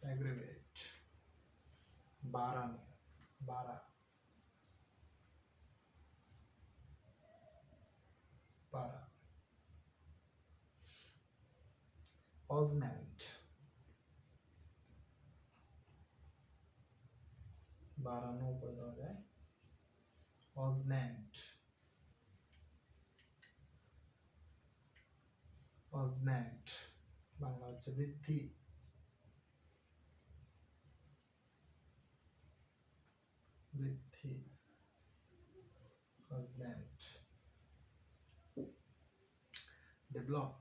অ্যাগ্রেভেট বাড়ানো বাড়া বাড়া অজমেন্ট বাড়ানো উপরে দেওয়া যায় অজমেন্ট অজমেন্ট বাংলা হচ্ছে বৃদ্ধি বৃদ্ধি augment develop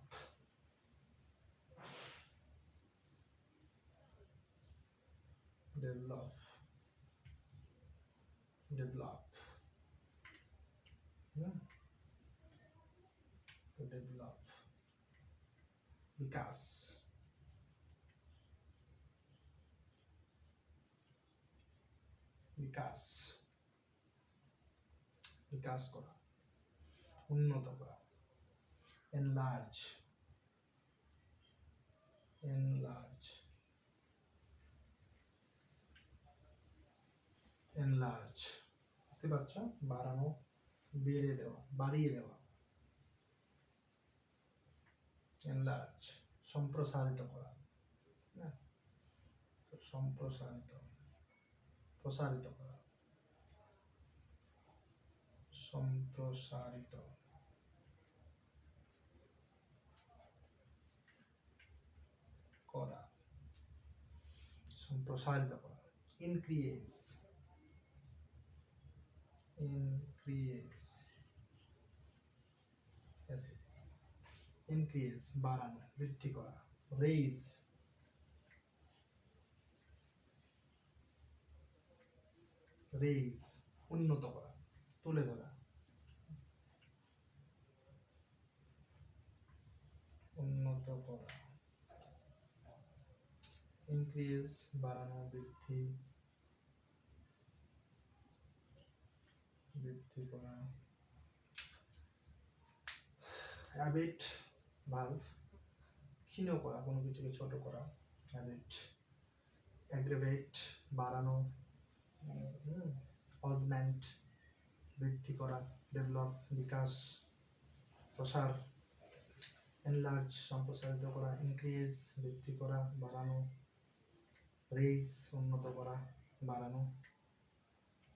develop develop to develop বিকাশ বিকাশ বিকাশ করা উন্নত করা enlarge enlarge enlarge বুঝতে পারছো বাড়ানো বেড়ে দেওয়া বাড়িয়ে দেওয়া enlarge সম্প্রসারিত করা না সম্প্রসারিত প্রসারিত করা সম্প্রসারিত করা সম্প্রসারিত করা increase increase yes increase বাড়ানো বৃদ্ধি করা raise raise উন্নত করা তুলে ধরা উন্নত করা increase বাড়ানো বৃদ্ধি বৃদ্ধি করা habit ভার্ব ক্ষীণ করা কোনো কিছুকে ছোট করা habit aggravate বাড়ানো augment বৃদ্ধি করা develop বিকাশ প্রসার enlarge সম্প্রসারিত করা increase বৃদ্ধি করা বাড়ানো raise উন্নত করা বাড়ানো